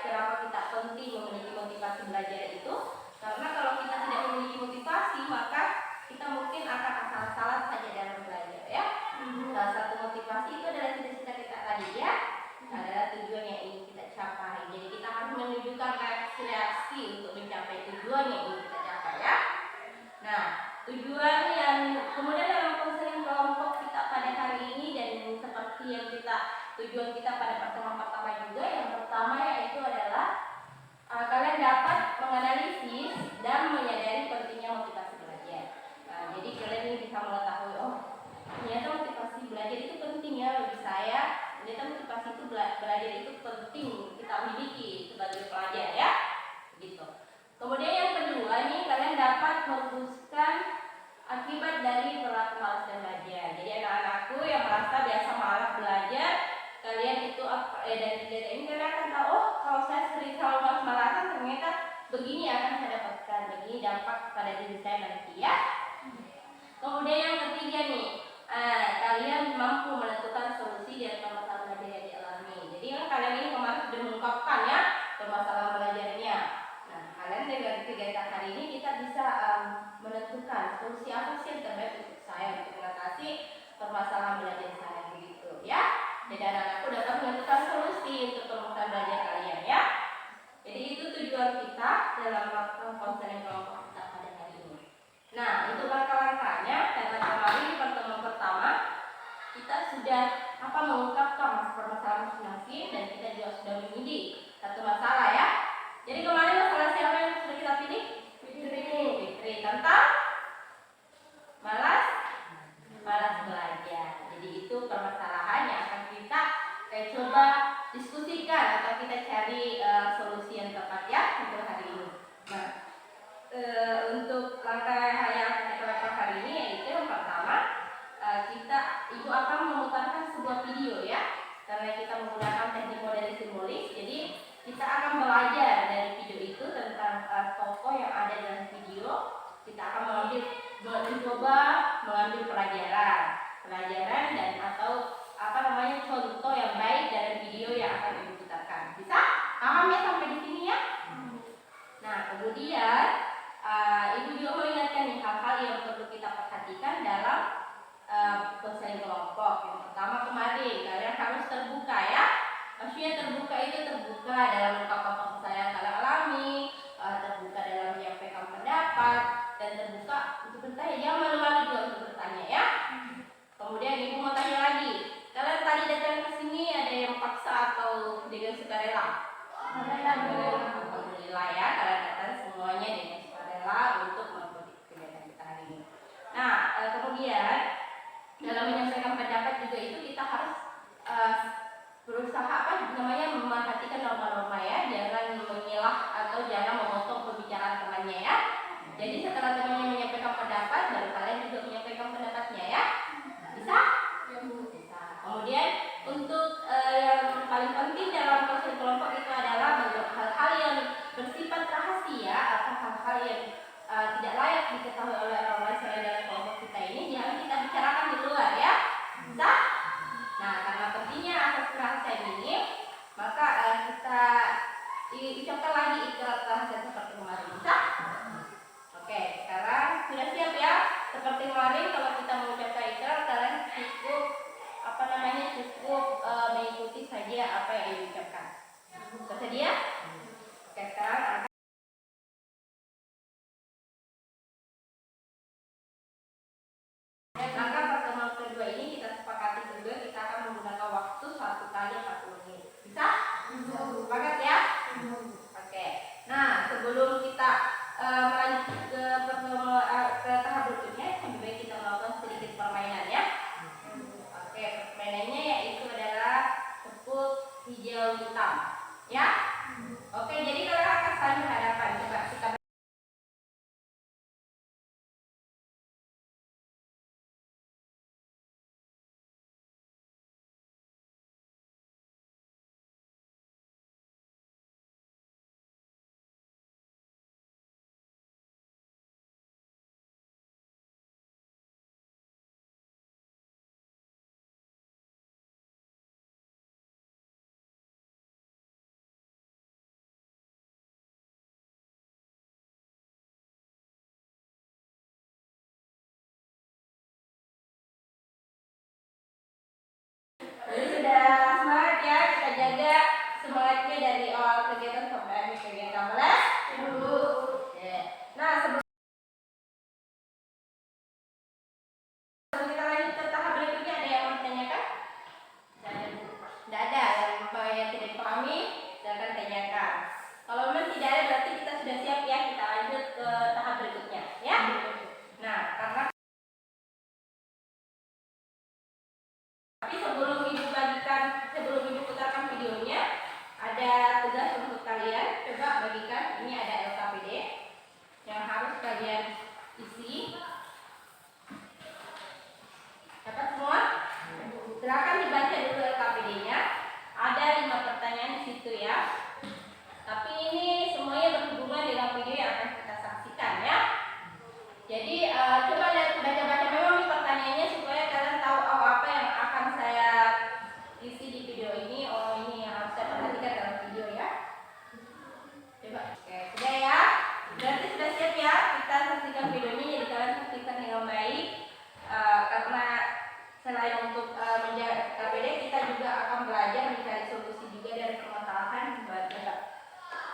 kenapa kita penting memiliki motivasi belajar itu? Karena kalau kita tidak memiliki motivasi, maka kita mungkin akan asal-asalan saja dalam belajar ya. Salah satu motivasi itu adalah cita-cita kita tadi ya, adalah tujuan yang ingin kita capai. Jadi kita harus menunjukkan reaksi untuk mencapai tujuan yang ingin kita capai ya. Nah, tujuan yang kemudian dalam konseling kelompok kita pada hari ini dan seperti yang tujuan kita pada pertemuan pertama juga, yang pertama yaitu adalah kalian dapat menganalisis dan menyadari pentingnya motivasi belajar. Nah, jadi kalian ini bisa mengetahui, oh ternyata motivasi belajar itu penting ya bagi saya. Ternyata motivasi itu belajar itu penting kita miliki sebagai pelajar ya, gitu. Kemudian yang kedua nih, kalian dapat merumuskan akibat dari perilaku malas dan belajar. Jadi anak-anakku yang merasa biasa malas belajar, kalian itu dari kegiatan ini kalian akan tahu, oh kalau saya sering selalu malas-malasan ternyata begini akan saya dapatkan, begini dampak pada diri saya nanti ya. Kemudian yang ketiga nih, kalian mampu menentukan solusi dari permasalahan belajar yang dialami. Jadi kalian ini kemarin sudah mengungkapkan ya permasalahan belajarnya. Nah, kalian dengan kegiatan hari ini kita bisa menentukan solusi apa sih yang terbaik untuk saya untuk mengatasi permasalahan belajar saya begitu ya. Jadi anak-anakku dapat menentukan solusi untuk permasalahan belajar kalian ya. Jadi itu tujuan kita dalam melakukan konseling kelompok kita pada hari ini. Nah, untuk langkah-langkahnya, karena kemarin pertemuan pertama kita sudah mengungkapkan permasalahan masing-masing dan kita juga sudah memilih satu masalah ya. Jadi kemarin masalah siapa yang sudah kita pilih? Fitri tentang malas belajar. Jadi itu permasalahan yang akan kita coba diskusikan atau kita cari solusi yang tepat ya untuk hari ini. Nah, untuk langkah yang kita lakukan hari ini yaitu yang pertama, ibu akan memutarkan sebuah video ya, karena kita menggunakan teknik model simulis. Jadi kita akan belajar dari video itu tentang tokoh yang ada dalam video. Kita akan mencoba mengambil pelajaran dan atau contoh yang baik dari video yang akan ibu putarkan. Bisa paham ya sampai di sini ya? Nah, kemudian ibu juga mengingatkan nih hal-hal yang perlu kita perhatikan dalam konseling kelompok. Yang pertama kemarin kalian harus terbuka ya. Maksudnya terbuka itu terbuka dalam mengungkapkan masalah yang kalian alami, terbuka dalam menyampaikan pendapat, dan terbuka untuk bertanya. Jangan malu-malu juga untuk bertanya ya. Kemudian ibu mau tanya lagi, kalian tadi datang ke sini ada yang paksa atau dengan sukarela? Alhamdulillah ya, kalian datang semuanya dengan sukarela untuk mengikuti kegiatan kita hari ini. Nah, kemudian dalam menyampaikan pendapat juga itu kita harus berusaha memperhatikan norma-norma ya, jangan mengilah atau jangan memotong pembicaraan temannya ya. Jadi setelah temannya menyampaikan pendapat, baru kalian juga menyampaikan pendapatnya ya. Bisa? Bisa. Kemudian untuk yang paling penting dalam konseling kelompok itu adalah hal-hal yang bersifat rahasia atau hal-hal yang tidak layak diketahui oleh orang lain selain dalam kelompok kita ini, jangan kita bicarakan di luar ya. Bisa? Nah, karena pentingnya asas rahasia ini, maka kita ucapkan lagi ikrar rahasia seperti kemarin. Bisa? Oke, sekarang sudah siap ya? Seperti kemarin kalau kita mengucapkan ikrar, kalian cukup mengikuti saja apa yang diucapkan. Bersedia? Oke, sekarang maka pertemuan kedua ini kita sepakati juga kita akan menggunakan waktu 1 kali 40 menit. Bisa? Sepakat ya? Oke. Nah, sebelum kita melanjut ke tahap berikutnya, lebih baik kita melakukan sedikit permainan ya. Oke, permainannya yaitu adalah tepuk hijau hitam ya.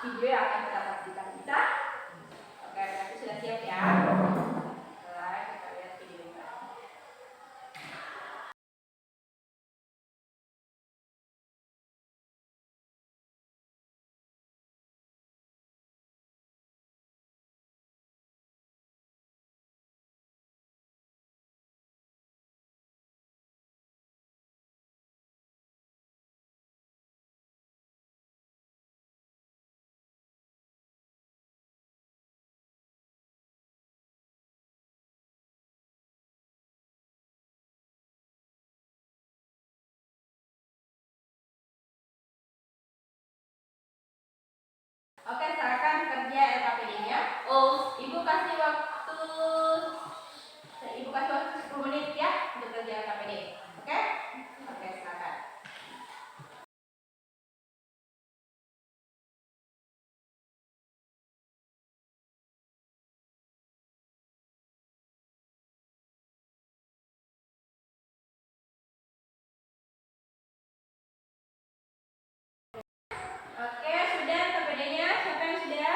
video yang akan kita saksikan. Bisa? Oke, berarti sudah siap ya. Mulai kita lihat videonya. Oke, silakan kerja LKPD-nya. Oh, Ibu kasih waktu 10 menit ya untuk kerja LKPD. Oke? Oke, silakan. Oke, sudah LKPD-nya? Siapa yang sudah?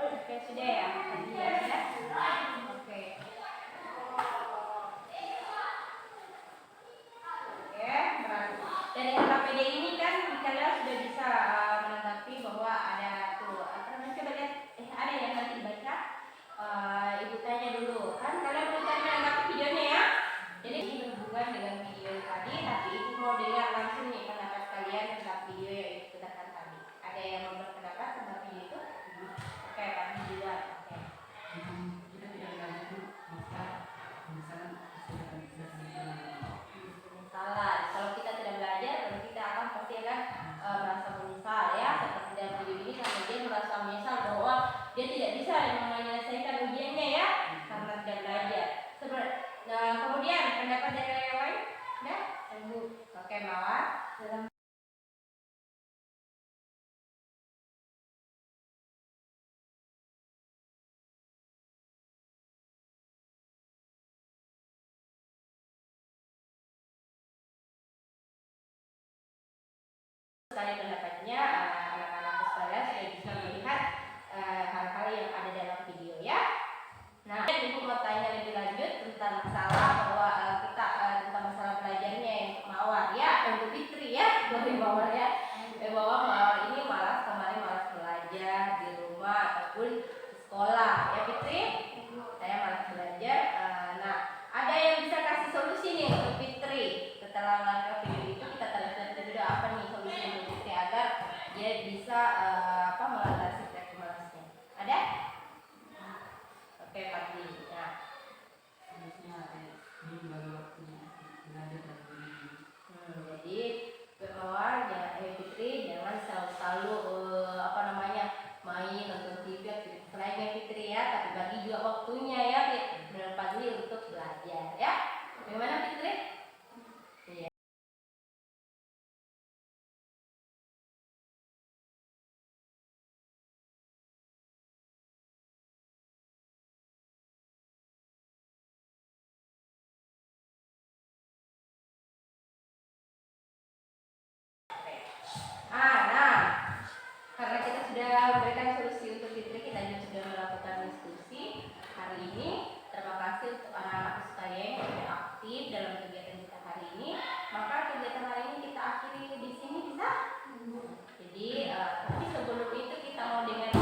Oke, sudah ya. Tadi ya sudah. Oke. Oke, berarti dari LKPD ini kan kalian sudah bisa menanggapi bahwa ada tuh apa namanya, coba lihat ada yang nanti dibaca. Ibu tanya dulu kan kalian belum tadi menanggapi videonya ya. Jadi ini berhubungan dengan video tadi, tapi ibu mau dengar langsung nih pendapat kalian tentang video yang ibu katakan tadi. Ada yang mau berpendapat tentang video itu? Oke, kami juga. Oke. Kita tidak lanjut maka misalnya Salah. Kalau kita tidak belajar, berarti kita akan pasti akan merasa menyesal ya. Seperti dalam video ini, karena dia merasa menyesal bahwa dia tidak bisa menyelesaikan ujiannya ya, karena tidak belajar. Nah, kemudian pendapat dari yang lain, nah, oke, Mawar. Sekali pendapatnya, anak-anak sekalian sudah bisa melihat hal-hal yang ada dalam video ya. Nah, ibu mau tanya lebih lanjut tentang masalah bahwa kita tentang masalah belajarnya yang Mawar ya, untuk Fitri ya, dari Mawar ya, bahwa Mawar ini kemarin malas belajar di rumah ataupun di sekolah ya Fitri. Saya malas belajar. Nah, ada yang bisa kasih solusi nih untuk Fitri setelah melihat video itu. Kita tanya dulu apa nih solusi untuk Fitri agar dia bisa mengatasi rasa malasnya. Ada? Oke, Fadli. Ya. harusnya ini bagi waktunya belajar dan belajar. Jadi Mawar ya Fitri jangan selalu main nonton TV selain Fitri ya, tapi bagi juga waktunya ya dengan Fadli untuk belajar ya. Bagaimana Fitri? Iya. Nah, karena kita sudah memberikan solusi untuk Fitri, kita juga sudah melakukan diskusi hari ini. Terima kasih untuk anak-anak sekalian yang sudah aktif dalam kegiatan kita hari ini. Maka kegiatan hari ini kita akhiri di sini, bisa? Jadi, tapi sebelum itu kita mau dengar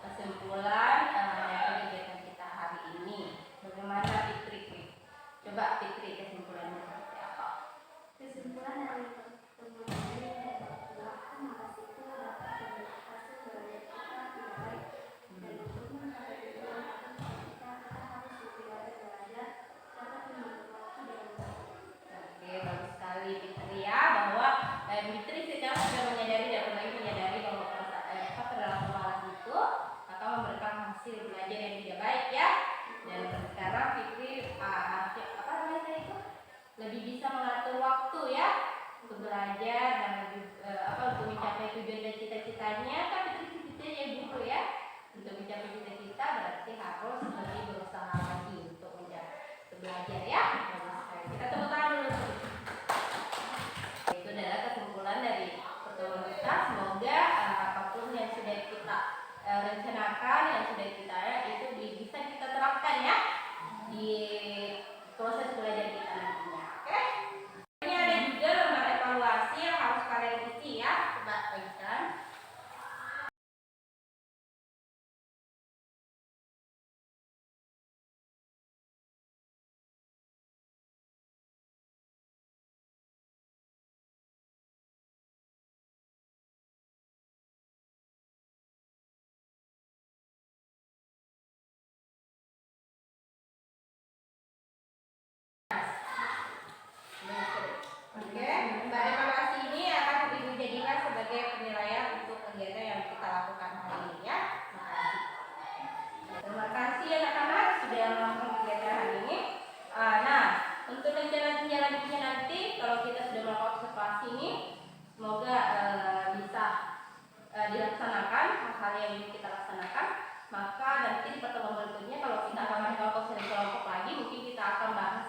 kesimpulan dari kegiatan kita hari ini. Bagaimana Fitri? Coba Fitri kesimpulannya seperti apa? Kesimpulan dari pertemuan ini adalah malas itu dapat hasil belajar kita tidak baik, dan untuk mencapai tujuan kita harus belajar dapat memiliki waktu dengan baik. Oke, bagus sekali Fitri ya, bahwa Fitri sekarang sudah menyadari dan lagi menyadari bahwa perilaku malas itu akan memberikan hasil belajar yang tidak baik ya. Dan sekarang Fitri lebih bisa mengatur waktu ya untuk belajar dan lebih untuk mencapai tujuan dan cita-citanya. Kan itu cita-citanya guru ya, untuk mencapai cita-cita berarti harus lebih berusaha lagi untuk belajar ya. Kita tepuk tangan dulu. Itu adalah kesimpulan dari pertemuan kita. Semoga apapun rencanakan, yang sudah kita itu bisa kita terapkan ya di proses belajar kita nantinya. Oke? Ini ada juga lembar evaluasi yang harus kalian isi ya. Coba bagikan. Oke, lembar evaluasi ini akan Ibu jadikan sebagai penilaian untuk kegiatan yang kita lakukan hari ini ya. Terima kasih anak-anak sudah melakukan kegiatan hari ini. Nah, untuk rencana selanjutnya nanti kalau kita sudah melakukan observasi ini, semoga bisa dilaksanakan hal-hal yang kita laksanakan. Maka nanti di pertemuan berikutnya kalau kita akan melakukan kelompok lagi, mungkin kita akan bahas